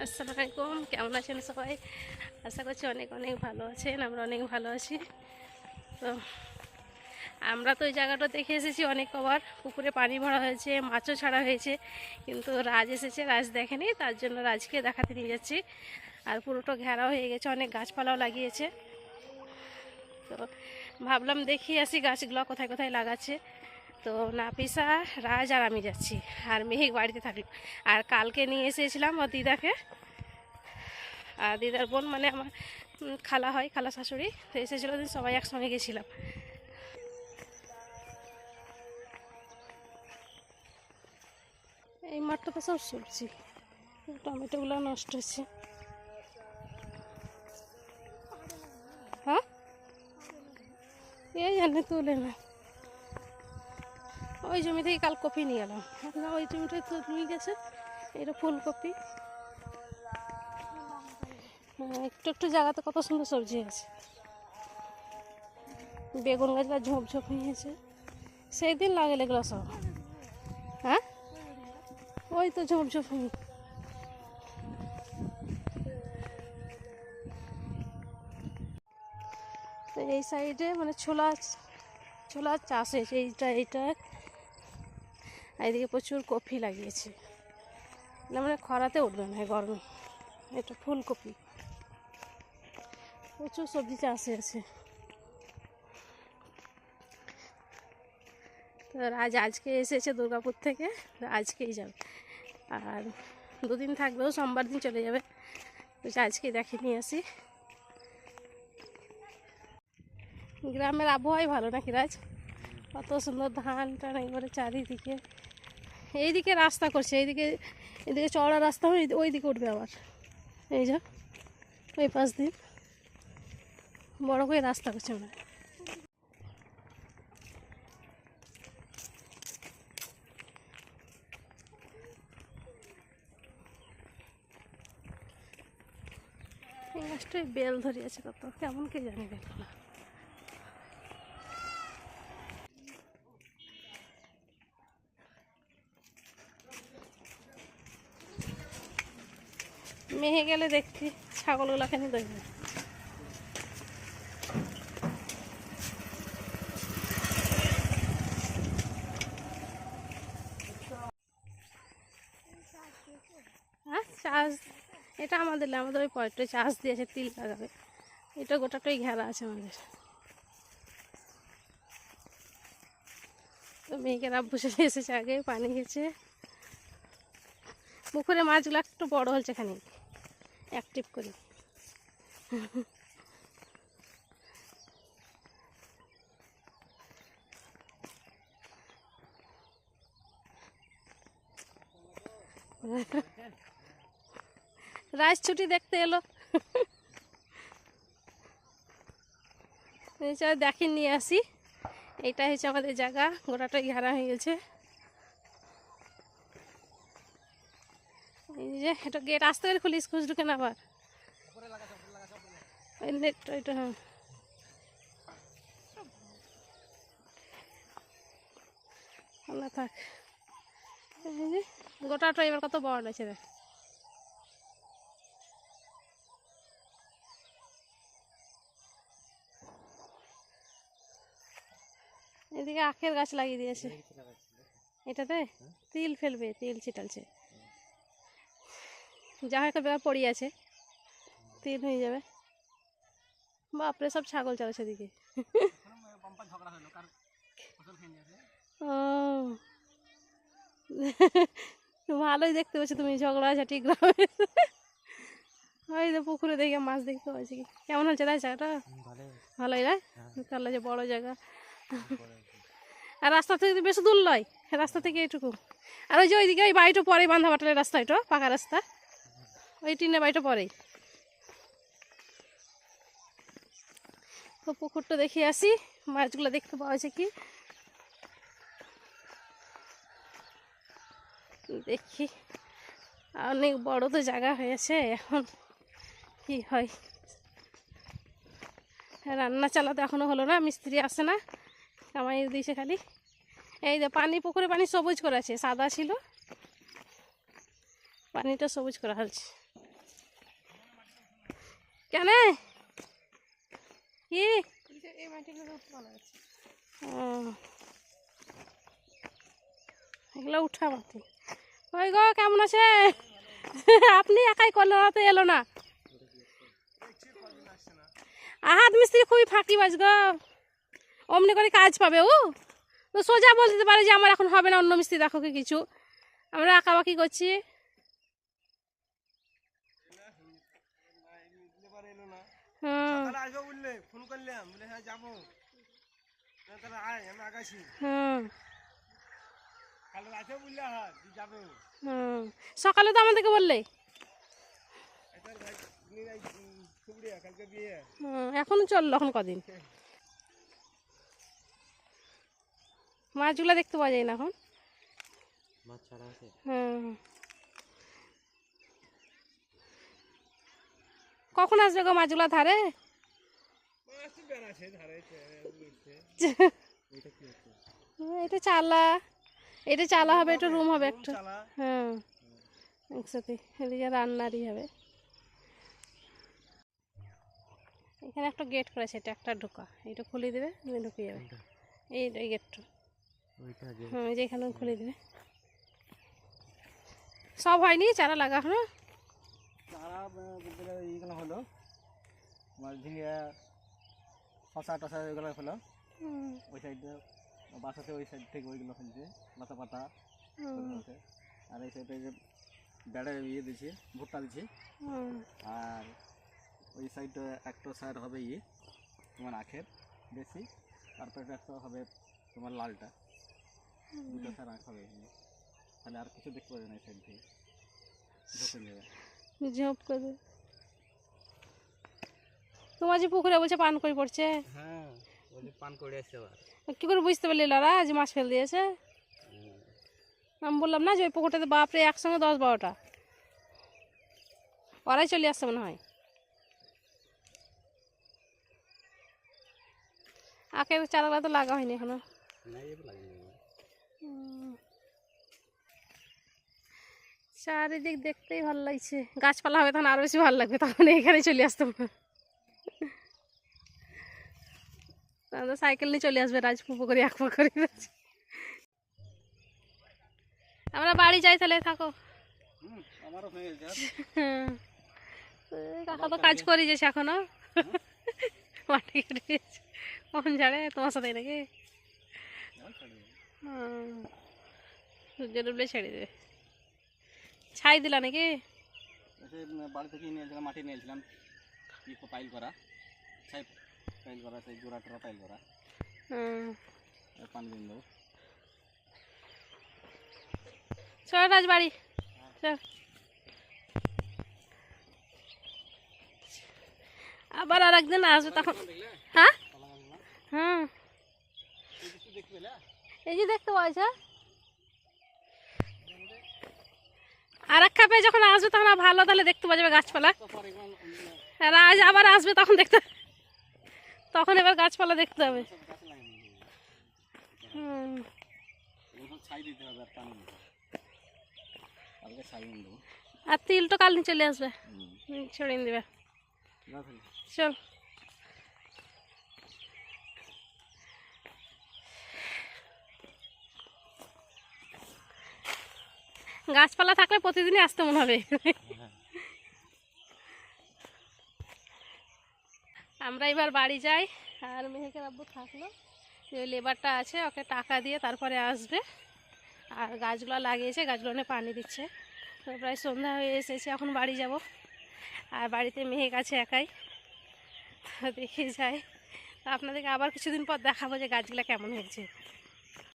আসসালামু আলাইকুম, কেমন আছেন সবাই? আশা করছি অনেক অনেক ভালো আছেন। আমরা অনেক ভালো আছি। তো আমরা তো ওই জায়গাটা দেখে এসেছি অনেক কবার। পুকুরে পানি ভরা হয়েছে, মাছও ছাড়া হয়েছে, কিন্তু রাজ এসেছে, রাজ দেখেনি, তার জন্য রাজকে দেখাতে নিয়ে যাচ্ছি। আর পুরোটা ঘেরা হয়ে গেছে, অনেক গাছপালাও লাগিয়েছে। তো ভাবলাম দেখিয়ে আসি গাছগুলো কোথায় কোথায় লাগাচ্ছে। তো নাফিসা, রাজ আর আমি যাচ্ছি, আর মেহেক বাড়িতে থাকলো। আর কালকে নিয়ে এসেছিলাম ওর দিদাকে, আর দিদার বোন মানে আমার খালা হয়, খালা শাশুড়ি, তো এসেছিলো, দিন সবাই একসঙ্গে গেছিলাম। এই মাঠটা তো সব সবজি, টমেটোগুলো নষ্ট হচ্ছে। হ্যাঁ, এই জানে তুলে না, ওই জমি থেকে কাল কপি নিয়ে এলাম, ওই জমিটাই তো নিয়ে গেছে। এটা ফুলকপি, একটু একটু জায়গাতে কত সুন্দর সবজি আছে। বেগুন গাছগুলো ঝোপ ঝোপ হয়েছে, সেই দিন লাগালে এগুলো সব। হ্যাঁ, ওই তো ঝোপ ঝোপ হয়ে। তো এই সাইডে মানে ছোলা ছোলা চাষ হয়েছে, এইটা এইদিকে প্রচুর কপি লাগিয়েছে, মানে খরাতে উঠবে না, গরমে। এটা ফুলকপি, প্রচুর সবজি চাষ হয়েছে। তো আজকে এসেছে দুর্গাপুর থেকে, আজকেই যাবে, আর দুদিন থাকবেও, সোমবার দিন চলে যাবে। আজকে দেখে নিয়ে আসি। গ্রামের আবহাওয়াই ভালো নাকি রাজ? কত সুন্দর ধান টান একবারে চারিদিকে। এইদিকে রাস্তা করছে, এদিকে চওড়া রাস্তা হয়, ওই দিকে উঠবে আবার। এই যা ওই পাশ দিন বড় করে রাস্তা করছে মনে হয়। এই গাছটায় বেল ধরিয়েছে, কত কেমন কে জানি বেলগুলো। মেহে গেলে দেখছি ছাগলগুলো খানি দেখবে। হ্যাঁ, চাষ এটা আমাদের ওই পয়েন্টে চাষ দিয়েছে, তিল লাগাবে। এটা গোটাটাই ঘেরা আছে আমাদের। তো মেয়েকে আব্বু চলে এসেছে, আগে পানি গেছে। পুকুরে মাছগুলো একটু বড় হচ্ছে, খানিক অ্যাক্টিভ করি। রাজ ছুটি দেখতে এলো, দেখে নিয়ে আসি। এইটা হচ্ছে আমাদের জায়গা, গোটাটাই ঘেরা হয়ে গেছে। এই যে এটা গেট আসতে গেলে খুলিস, খুঁজ ঢুকে না আবার ওই নেটটা, ওইটা। হ্যাঁ, আল্লাহ থাক। এই যে গোটাটা এবার কত বড় আছে দেখ। এদিকে আখের গাছ লাগিয়ে দিয়েছে, এটাতে তিল ফেলবে, তিল ছিটালছে। যা একটা ব্যাপার পড়ি আছে, তিল হয়ে যাবে। বাপরে, সব ছাগল চালাচ্ছে এদিকে। ও, ভালোই দেখতে পাচ্ছি তুমি, ঝগড়া ঝাঁটি গ্রামে। ওই যে পুকুরে দেখে মাছ দেখতে পাচ্ছি। কেমন হচ্ছে তাই জায়গাটা? ভালোই না? তাহলে যে বড় জায়গা। আর রাস্তা থেকে বেশি দূর নয়, রাস্তা থেকে এইটুকু। আর ওই যে ওইদিকে ওই বাড়িটা পরে, বান্ধা বাটালের রাস্তা, এটা পাকা রাস্তা, ওই টিনের বাড়িটা পরেই। তো পুকুরটা দেখে আসি, মাছগুলো দেখতে পাওয়া যায় কি দেখি। অনেক বড় তো জায়গা হয়েছে, এখন কি হয়। রান্না চালাতে এখনো হলো না, মিস্ত্রি আসে না, কামাই দিয়েছে খালি। এই যে পানি, পুকুরে পানি সবুজ করা আছে, সাদা ছিল, পানিটা সবুজ করা হচ্ছে। কেন কি এগুলো উঠা মাটি। ওই গো কেমন আছে? আপনি একাই করলেন, ওরা তো এলো না। হাত মিস্ত্রি খুবই ফাঁকিবাজ গো, অমনি করে কাজ পাবে ও। তো সোজা বলে দিতে পারে যে আমার এখন হবে না, অন্য মিস্ত্রি দেখো কি কিছু। আমরা আঁকাবাকি করছি। সকালে তো আমাদেরকে বললে, এখনো চললো, এখন কদিন মাছগুলো দেখতে পাওয়া যায় না এখন। কখন আসবে গো মাছগুলা ধারে? এটা চালা, এটা চালা হবে, এটা রুম হবে একটা। হ্যাঁ একসাথে, এদিকে রান্নারই হবে। এখানে একটা গেট করেছে, এটা একটা ঢোকা, এটা খুলে দেবে, ঢুকে যাবে। এই গেটটা, হ্যাঁ যেখানে খুলে দেবে। সব হয়নি, চারা লাগা হলো। চারা এইগুলো হলো ঝিঙে, শশা টশা এগুলো হলো। ওই সাইডে বাসাতে, ওই সাইড থেকে ওইগুলো ফেলছে লতা পাতা। আর এই সাইডে যে বেড়ে ইয়ে দিচ্ছি, ভুট্টা দিচ্ছি। আর ওই সাইডে একটা সাইড হবে তোমার আখের বেশি, তারপরে একটা হবে তোমার লালটা। দুটো সাইড আখ হবে, তাহলে আর কিছু দেখতে পাবে না এই সাইড থেকে, ঝোঁকে যাবে। ঝোপ করে তোমার যে পুকুরে বলছে পান করে পড়ছে। হ্যাঁ বলছি পান করে আসছে। আবার কি করে বুঝতে পারলি লারা যে মাছ ফেল দিয়েছে? আমি বললাম না যে ওই পুকুরটাতে বাপরে একসঙ্গে 10-12টা, ওরাই চলে আসছে মনে হয়। আখের চারাগুলো তো লাগা হয়নি এখনো। চারিদিক দেখতেই ভালো লাগছে, গাছপালা হবে তখন আরো বেশি ভালো লাগবে, তখন এখানে চলে আসতে হবে। তাহলে সাইকেল নিয়ে চলে আসবে রাজপুর করে এক করে। আমরা বাড়ি যাই, তাহলে থাকো। কাকা তো কাজ করে যাচ্ছে এখনো, মাটি কেটে কখন ছাড়ে তোমার সাথে নাকি? সূর্য ডুবলে ছেড়ে দেবে। ছাই দিলা নাকি? বাড়ি থেকে নিয়েছিলাম, মাটি নিয়েছিলাম, পাইল করা, ছাই পাইল করা, সেই জোড়া টোড়া পাইল করা। পানি দিন দেবো। চল রাজ বাড়ি চল। আবার আর একদিন আসবে তখন। হ্যাঁ হ্যাঁ এই যে দেখতে পাচ্ছ, আর এক খাপে যখন আসবে তখন ভালো, তাহলে দেখতে পাওয়া যাবে গাছপালা। রাজ আবার আসবে তখন দেখতে, তখন এবার গাছপালা দেখতে হবে। আর তিল তো কাল চলে আসবে, ছড়িয়ে দেবে। চল গাছপালা থাকলে প্রতিদিনই আসতে মনে হবে। আমরা এবার বাড়ি যাই, আর মেহেকের আব্বু থাকলো, যে লেবারটা আছে ওকে টাকা দিয়ে তারপরে আসবে। আর গাছগুলো লাগিয়েছে, গাছগুলো পানি দিচ্ছে। তো প্রায় সন্ধ্যা হয়ে এসেছে, এখন বাড়ি যাব। আর বাড়িতে মেহেক আছে একাই, তো দেখে যাই। তো আপনাদেরকে আবার কিছুদিন পর দেখাবো যে গাছগুলো কেমন হয়েছে।